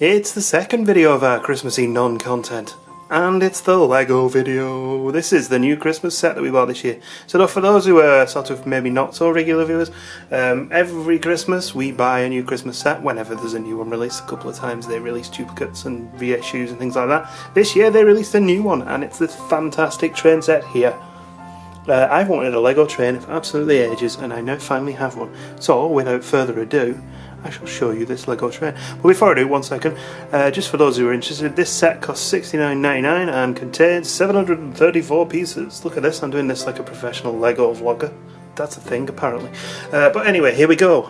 It's the second video of our Christmassy non-content, and it's the Lego video. This is the new Christmas set that we bought this year. So for those who are sort of maybe not so regular viewers, every Christmas we buy a new Christmas set whenever there's a new one released. A couple of times they release duplicates and reissues and things like that. This year they released a new one, and it's this fantastic train set here. I've wanted a Lego train for absolutely ages, and I now finally have one. So without further ado, I shall show you this Lego train. But before I do, one second, just for those who are interested, this set costs $69.99 and contains 734 pieces. Look at this, I'm doing this like a professional Lego vlogger. That's a thing, apparently. But anyway, here we go.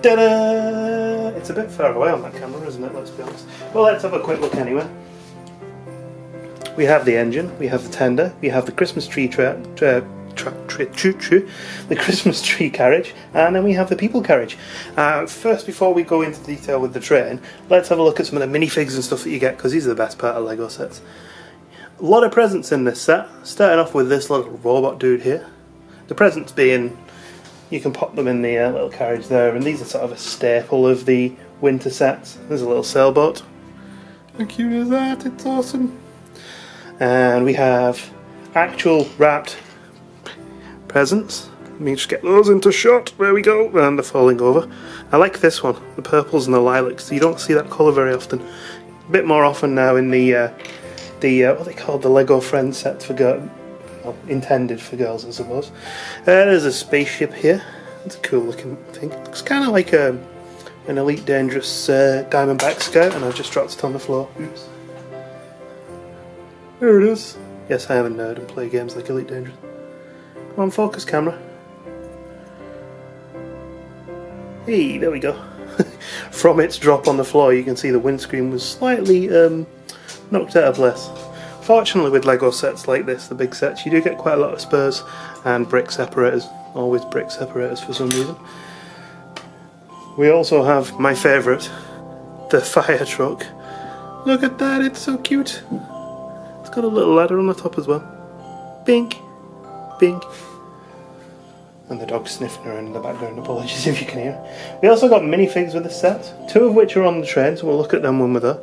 Ta-da! It's a bit far away on that camera, isn't it? Let's be honest. Well, let's have a quick look anyway. We have the engine, we have the tender, we have the Christmas tree the Christmas tree carriage, and then we have the people carriage. First, before we go into detail with the train, let's have a look at some of the minifigs and stuff that you get, because these are the best part of Lego sets. A lot of presents in this set, starting off with this little robot dude here. The presents being, you can pop them in the little carriage there, and these are sort of a staple of the winter sets. There's a little sailboat. How cute is that? It's awesome. And we have actual wrapped presents. Let me just get those into shot. There we go. And they're falling over. I like this one, the purples and the lilacs. You don't see that colour very often. A bit more often now in the what they call the Lego Friends set for girls, well, intended for girls, I suppose. There's a spaceship here. It's a cool looking thing. It looks kind of like an Elite Dangerous Diamondback Scout, and I've just dropped it on the floor. Oops. There it is. Yes, I am a nerd and play games like Elite Dangerous. Come on, focus camera. Hey, there we go. From its drop on the floor, you can see the windscreen was slightly knocked out of place. Fortunately, with Lego sets like this, the big sets, you do get quite a lot of spurs and brick separators. Always brick separators for some reason. We also have my favourite, the fire truck. Look at that, it's so cute. It's got a little ladder on the top as well. Bink, bink. And the dog's sniffing around in the background, apologies if you can hear. We also got minifigs with this set, two of which are on the train, so we'll look at them when we're there.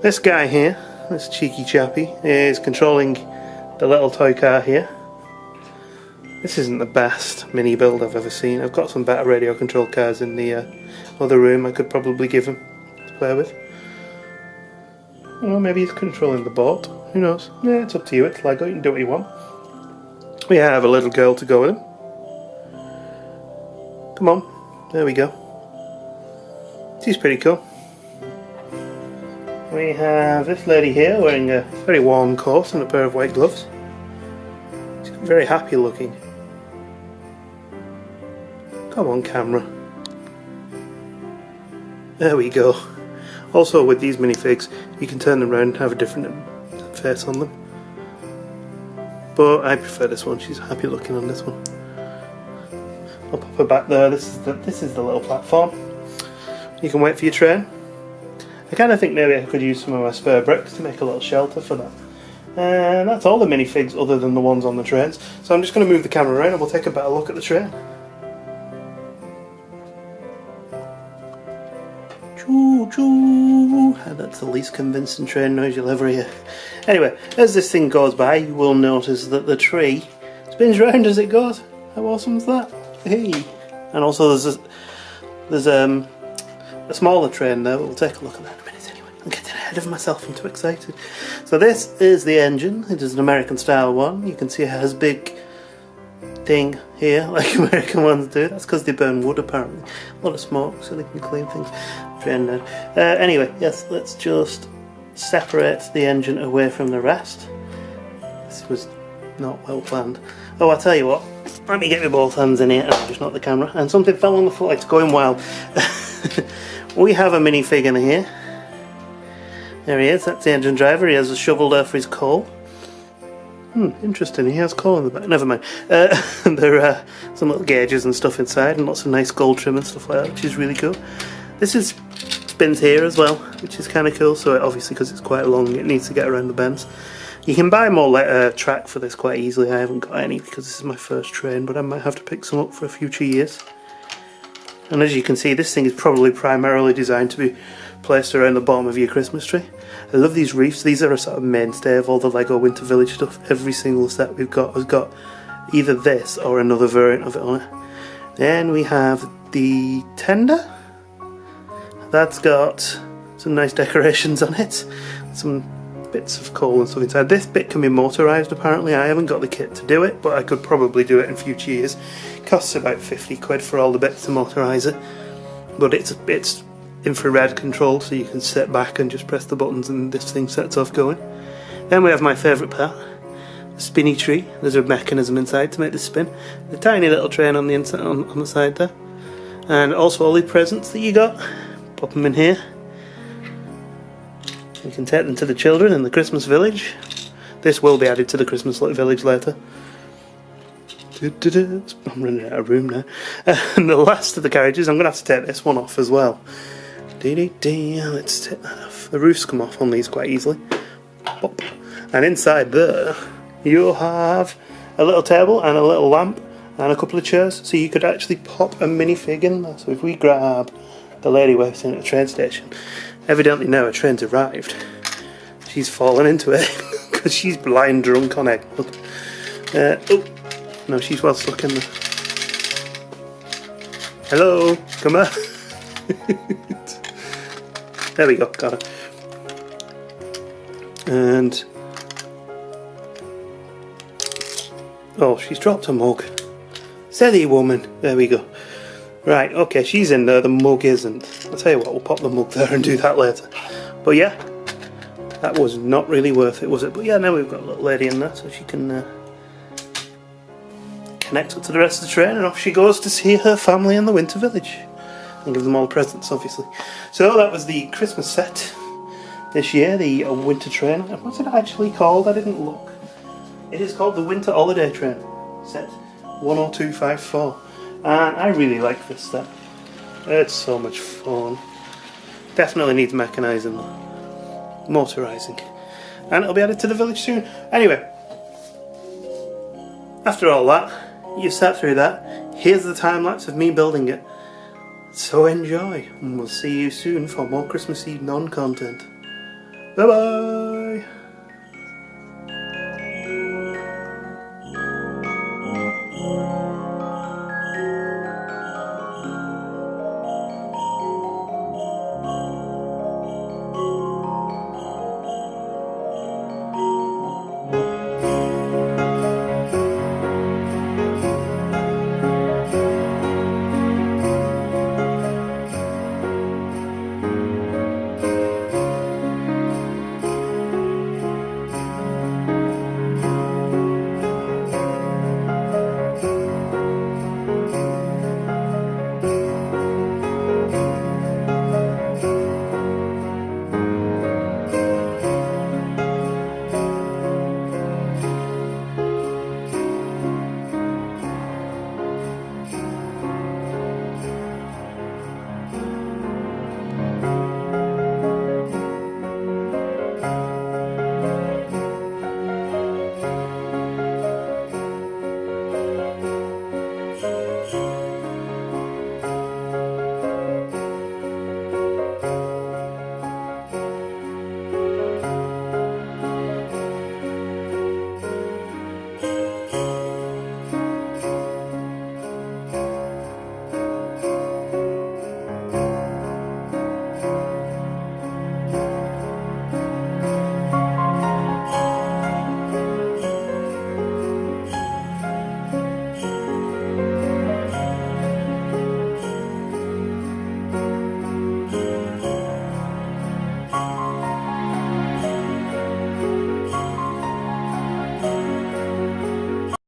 This guy here, this cheeky chappy, is controlling the little toy car here. This isn't the best mini build I've ever seen. I've got some better radio control cars in the other room I could probably give him to play with. Or maybe he's controlling the boat. Who knows? Yeah, it's up to you. It's Lego. You can do what you want. We have a little girl to go with him. Come on. There we go. She's pretty cool. We have this lady here wearing a very warm coat and a pair of white gloves. She's very happy looking. Come on, camera. There we go. Also, with these minifigs, you can turn them around and have a different face on them. But I prefer this one. She's happy looking on this one. I'll pop her back there. This is the little platform. You can wait for your train. I kind of think maybe I could use some of my spare bricks to make a little shelter for that. And that's all the minifigs other than the ones on the trains. So I'm just going to move the camera around and we'll take a better look at the train. Choo choo! That's the least convincing train noise you'll ever hear. Anyway, as this thing goes by, you will notice that the tree spins round as it goes. How awesome is that? Hey! And also there's a smaller train there, but we'll take a look at that in a minute anyway. I'm getting ahead of myself, I'm too excited. So this is the engine. It is an American style one. You can see it has big thing here, like American ones do. That's because they burn wood apparently. A lot of smoke so they can clean things. Train nerd. Anyway, yes, let's just separate the engine away from the rest. This was not well planned. Oh, I'll tell you what. Let me get my both hands in here and just knock the camera. And something fell on the floor. It's going wild. We have a minifig in here. There he is. That's the engine driver. He has a shovel there for his coal. Interesting. He has coal in the back. Never mind. There are some little gauges and stuff inside, and lots of nice gold trim and stuff like that, which is really cool. This is spins here as well, which is kind of cool. So obviously, because it's quite long, it needs to get around the bends. You can buy more track for this quite easily. I haven't got any because this is my first train, but I might have to pick some up for future years. And as you can see, this thing is probably primarily designed to be placed around the bottom of your Christmas tree. I love these wreaths. These are a sort of mainstay of all the Lego Winter Village stuff. Every single set we've got has got either this or another variant of it on it. Then we have the tender. That's got some nice decorations on it. Some bits of coal and stuff inside. This bit can be motorised apparently. I haven't got the kit to do it, but I could probably do it in future years. It costs about 50 quid for all the bits to motorise it. But it's infrared controlled, so you can sit back and just press the buttons and this thing sets off going. Then we have my favourite part, the spinny tree. There's a mechanism inside to make this spin. The tiny little train on the inside, on the side there. And also all the presents that you got. Pop them in here. You can take them to the children in the Christmas village. This will be added to the Christmas village later. I'm running out of room now. And the last of the carriages, I'm going to have to take this one off as well. Let's take that off. The roofs come off on these quite easily. Pop. And inside there, you'll have a little table and a little lamp and a couple of chairs, so you could actually pop a minifig in there. So if we grab the lady waiting at the train station, evidently now a train's arrived. She's fallen into it because she's blind drunk on eggnog. Oh, no, she's well stuck in there. Hello, come on. There we go, got her. And oh, she's dropped a mug. Silly woman. There we go. Right, okay, she's in there, the mug isn't. I'll tell you what, we'll pop the mug there and do that later. But yeah, that was not really worth it, was it? But yeah, now we've got a little lady in there, so she can connect up to the rest of the train, and off she goes to see her family in the Winter Village. And give them all presents, obviously. So that was the Christmas set this year, the winter train. What's it actually called? I didn't look. It is called the Winter Holiday Train set 10254. And I really like this set. It's so much fun. Definitely needs mechanising though. Motorising. And it'll be added to the village soon. Anyway, after all that, you've sat through that. Here's the time lapse of me building it. So enjoy, and we'll see you soon for more Christmas Eve non-content. Bye bye!